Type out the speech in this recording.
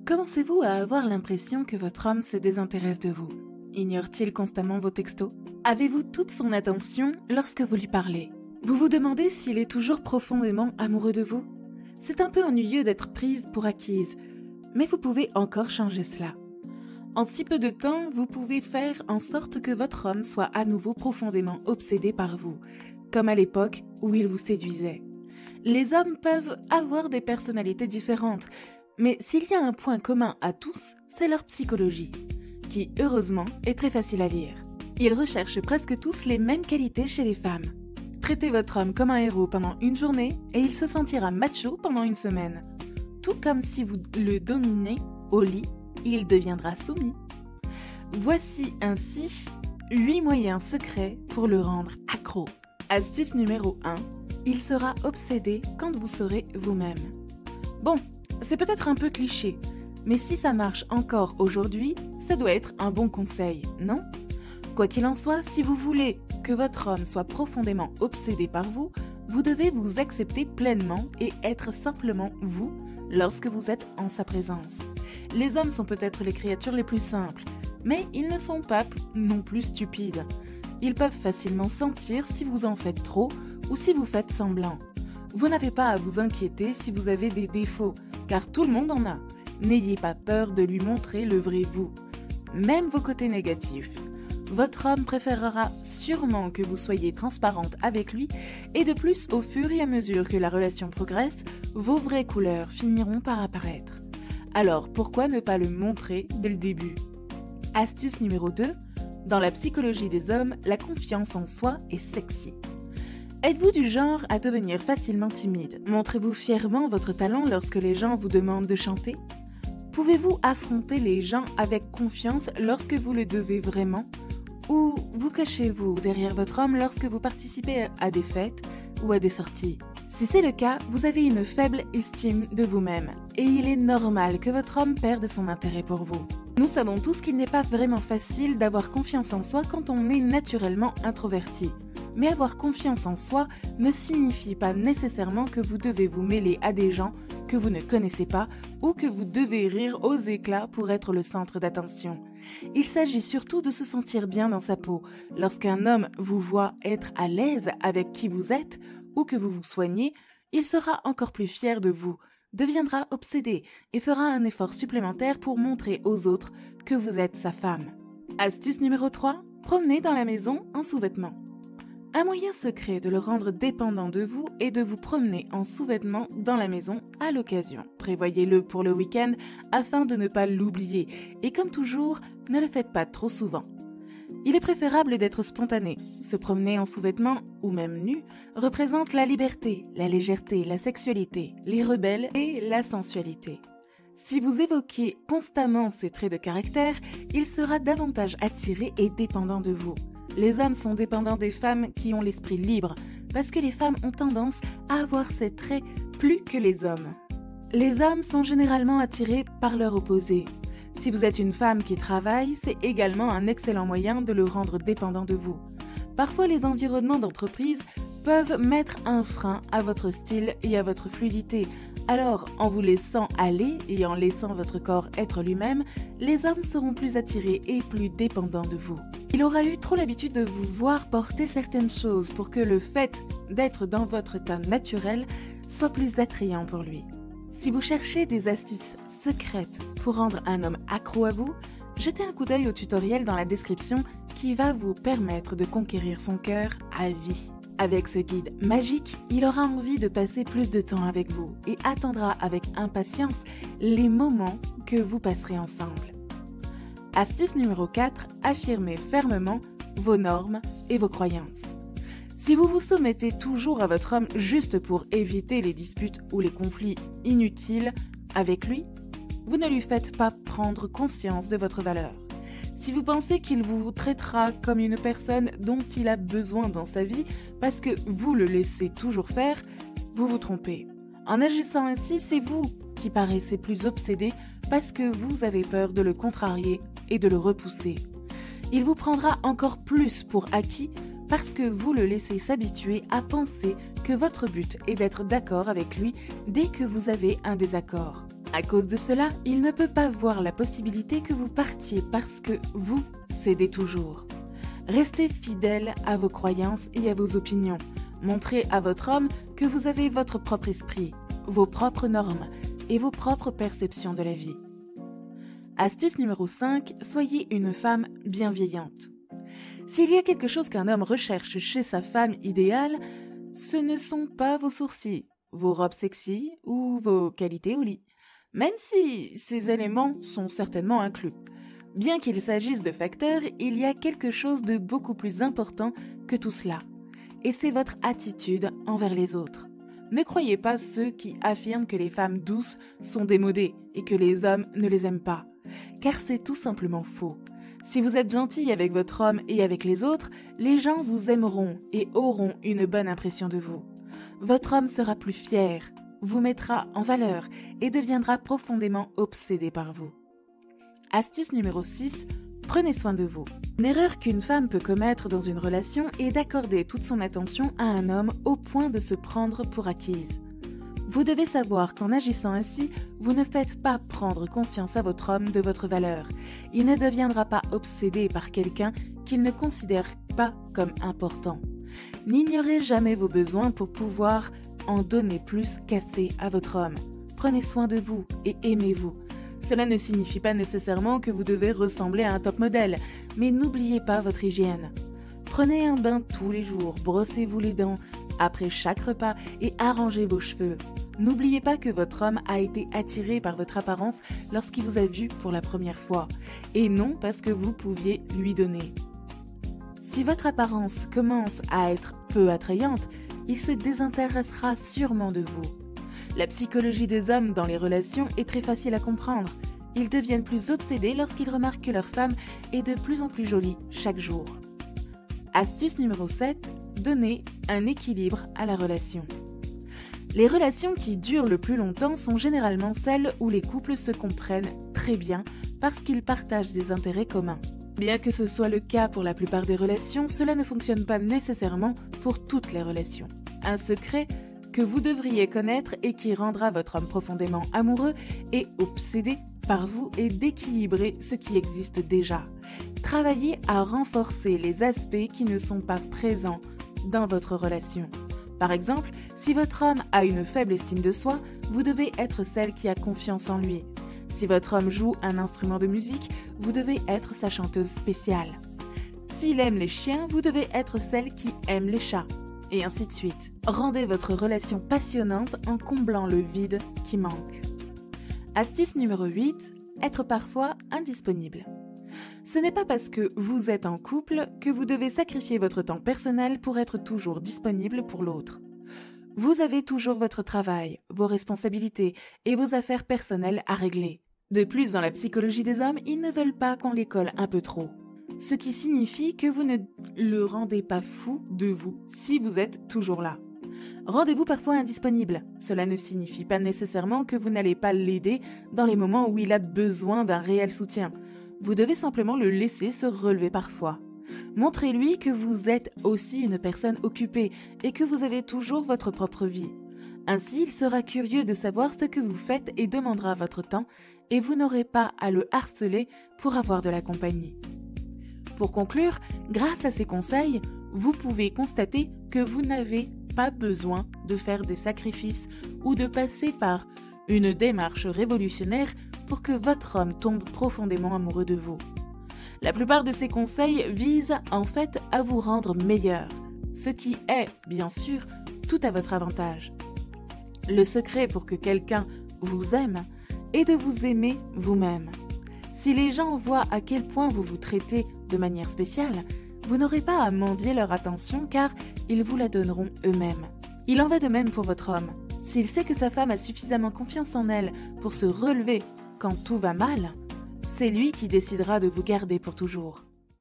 Commencez-vous à avoir l'impression que votre homme se désintéresse de vous? Ignore-t-il constamment vos textos? Avez-vous toute son attention lorsque vous lui parlez? Vous vous demandez s'il est toujours profondément amoureux de vous? C'est un peu ennuyeux d'être prise pour acquise, mais vous pouvez encore changer cela. En si peu de temps, vous pouvez faire en sorte que votre homme soit à nouveau profondément obsédé par vous, comme à l'époque où il vous séduisait. Les hommes peuvent avoir des personnalités différentes, mais s'il y a un point commun à tous, c'est leur psychologie, qui, heureusement, est très facile à lire. Ils recherchent presque tous les mêmes qualités chez les femmes. Traitez votre homme comme un héros pendant une journée et il se sentira macho pendant une semaine. Tout comme si vous le dominez au lit, il deviendra soumis. Voici ainsi 8 moyens secrets pour le rendre accro. Astuce numéro 1. Il sera obsédé quand vous serez vous-même. Bon, c'est peut-être un peu cliché, mais si ça marche encore aujourd'hui, ça doit être un bon conseil, non? Quoi qu'il en soit, si vous voulez que votre homme soit profondément obsédé par vous, vous devez vous accepter pleinement et être simplement vous lorsque vous êtes en sa présence. Les hommes sont peut-être les créatures les plus simples, mais ils ne sont pas non plus stupides. Ils peuvent facilement sentir si vous en faites trop ou si vous faites semblant. Vous n'avez pas à vous inquiéter si vous avez des défauts, car tout le monde en a. N'ayez pas peur de lui montrer le vrai vous, même vos côtés négatifs. Votre homme préférera sûrement que vous soyez transparente avec lui et de plus, au fur et à mesure que la relation progresse, vos vraies couleurs finiront par apparaître. Alors, pourquoi ne pas le montrer dès le début? Astuce numéro 2. Dans la psychologie des hommes, la confiance en soi est sexy. Êtes-vous du genre à devenir facilement timide? Montrez-vous fièrement votre talent lorsque les gens vous demandent de chanter? Pouvez-vous affronter les gens avec confiance lorsque vous le devez vraiment? Ou vous cachez-vous derrière votre homme lorsque vous participez à des fêtes ou à des sorties? Si c'est le cas, vous avez une faible estime de vous-même et il est normal que votre homme perde son intérêt pour vous. Nous savons tous qu'il n'est pas vraiment facile d'avoir confiance en soi quand on est naturellement introverti. Mais avoir confiance en soi ne signifie pas nécessairement que vous devez vous mêler à des gens que vous ne connaissez pas ou que vous devez rire aux éclats pour être le centre d'attention. Il s'agit surtout de se sentir bien dans sa peau. Lorsqu'un homme vous voit être à l'aise avec qui vous êtes ou que vous vous soignez, il sera encore plus fier de vous, deviendra obsédé et fera un effort supplémentaire pour montrer aux autres que vous êtes sa femme. Astuce numéro 3. Promenez dans la maison en sous-vêtements. Un moyen secret de le rendre dépendant de vous est de vous promener en sous-vêtements dans la maison à l'occasion. Prévoyez-le pour le week-end afin de ne pas l'oublier et comme toujours, ne le faites pas trop souvent. Il est préférable d'être spontané. Se promener en sous-vêtements ou même nu représente la liberté, la légèreté, la sexualité, les rebelles et la sensualité. Si vous évoquez constamment ces traits de caractère, il sera davantage attiré et dépendant de vous. Les hommes sont dépendants des femmes qui ont l'esprit libre, parce que les femmes ont tendance à avoir ces traits plus que les hommes. Les hommes sont généralement attirés par leur opposé. Si vous êtes une femme qui travaille, c'est également un excellent moyen de le rendre dépendant de vous. Parfois, les environnements d'entreprise peuvent mettre un frein à votre style et à votre fluidité. Alors, en vous laissant aller et en laissant votre corps être lui-même, les hommes seront plus attirés et plus dépendants de vous. Il aura eu trop l'habitude de vous voir porter certaines choses pour que le fait d'être dans votre état naturel soit plus attrayant pour lui. Si vous cherchez des astuces secrètes pour rendre un homme accro à vous, jetez un coup d'œil au tutoriel dans la description qui va vous permettre de conquérir son cœur à vie. Avec ce guide magique, il aura envie de passer plus de temps avec vous et attendra avec impatience les moments que vous passerez ensemble. Astuce numéro 4, affirmez fermement vos normes et vos croyances. Si vous vous soumettez toujours à votre homme juste pour éviter les disputes ou les conflits inutiles avec lui, vous ne lui faites pas prendre conscience de votre valeur. Si vous pensez qu'il vous traitera comme une personne dont il a besoin dans sa vie parce que vous le laissez toujours faire, vous vous trompez. En agissant ainsi, c'est vous qui paraissez plus obsédé parce que vous avez peur de le contrarier et de le repousser. Il vous prendra encore plus pour acquis parce que vous le laissez s'habituer à penser que votre but est d'être d'accord avec lui dès que vous avez un désaccord. À cause de cela, il ne peut pas voir la possibilité que vous partiez parce que vous cédez toujours. Restez fidèle à vos croyances et à vos opinions. Montrez à votre homme que vous avez votre propre esprit, vos propres normes et vos propres perceptions de la vie. Astuce numéro 5, soyez une femme bienveillante. S'il y a quelque chose qu'un homme recherche chez sa femme idéale, ce ne sont pas vos sourcils, vos robes sexy ou vos qualités au lit, même si ces éléments sont certainement inclus. Bien qu'il s'agisse de facteurs, il y a quelque chose de beaucoup plus important que tout cela, et c'est votre attitude envers les autres. Ne croyez pas ceux qui affirment que les femmes douces sont démodées et que les hommes ne les aiment pas, car c'est tout simplement faux. Si vous êtes gentil avec votre homme et avec les autres, les gens vous aimeront et auront une bonne impression de vous. Votre homme sera plus fier, vous mettra en valeur et deviendra profondément obsédé par vous. Astuce numéro 6, prenez soin de vous. Une erreur qu'une femme peut commettre dans une relation est d'accorder toute son attention à un homme au point de se prendre pour acquise. Vous devez savoir qu'en agissant ainsi, vous ne faites pas prendre conscience à votre homme de votre valeur. Il ne deviendra pas obsédé par quelqu'un qu'il ne considère pas comme important. N'ignorez jamais vos besoins pour pouvoir en donner plus qu'assez à votre homme. Prenez soin de vous et aimez-vous. Cela ne signifie pas nécessairement que vous devez ressembler à un top modèle, mais n'oubliez pas votre hygiène. Prenez un bain tous les jours, brossez-vous les dents après chaque repas et arrangez vos cheveux. N'oubliez pas que votre homme a été attiré par votre apparence lorsqu'il vous a vu pour la première fois, et non parce que vous pouviez lui donner. Si votre apparence commence à être peu attrayante, il se désintéressera sûrement de vous. La psychologie des hommes dans les relations est très facile à comprendre. Ils deviennent plus obsédés lorsqu'ils remarquent que leur femme est de plus en plus jolie chaque jour. Astuce numéro 7, donnez un équilibre à la relation. Les relations qui durent le plus longtemps sont généralement celles où les couples se comprennent très bien parce qu'ils partagent des intérêts communs. Bien que ce soit le cas pour la plupart des relations, cela ne fonctionne pas nécessairement pour toutes les relations. Un secret que vous devriez connaître et qui rendra votre homme profondément amoureux et obsédé par vous est d'équilibrer ce qui existe déjà. Travaillez à renforcer les aspects qui ne sont pas présents dans votre relation. Par exemple, si votre homme a une faible estime de soi, vous devez être celle qui a confiance en lui. Si votre homme joue un instrument de musique, vous devez être sa chanteuse spéciale. S'il aime les chiens, vous devez être celle qui aime les chats. Et ainsi de suite. Rendez votre relation passionnante en comblant le vide qui manque. Astuce numéro 8, être parfois indisponible. Ce n'est pas parce que vous êtes en couple que vous devez sacrifier votre temps personnel pour être toujours disponible pour l'autre. Vous avez toujours votre travail, vos responsabilités et vos affaires personnelles à régler. De plus, dans la psychologie des hommes, ils ne veulent pas qu'on les colle un peu trop. Ce qui signifie que vous ne le rendez pas fou de vous si vous êtes toujours là. Rendez-vous parfois indisponible. Cela ne signifie pas nécessairement que vous n'allez pas l'aider dans les moments où il a besoin d'un réel soutien. Vous devez simplement le laisser se relever parfois. Montrez-lui que vous êtes aussi une personne occupée et que vous avez toujours votre propre vie. Ainsi, il sera curieux de savoir ce que vous faites et demandera votre temps, et vous n'aurez pas à le harceler pour avoir de la compagnie. Pour conclure, grâce à ces conseils, vous pouvez constater que vous n'avez pas besoin de faire des sacrifices ou de passer par une démarche révolutionnaire pour que votre homme tombe profondément amoureux de vous. La plupart de ces conseils visent en fait à vous rendre meilleur, ce qui est, bien sûr, tout à votre avantage. Le secret pour que quelqu'un vous aime est de vous aimer vous-même. Si les gens voient à quel point vous vous traitez de manière spéciale, vous n'aurez pas à mendier leur attention car ils vous la donneront eux-mêmes. Il en va de même pour votre homme. S'il sait que sa femme a suffisamment confiance en elle pour se relever quand tout va mal, c'est lui qui décidera de vous garder pour toujours.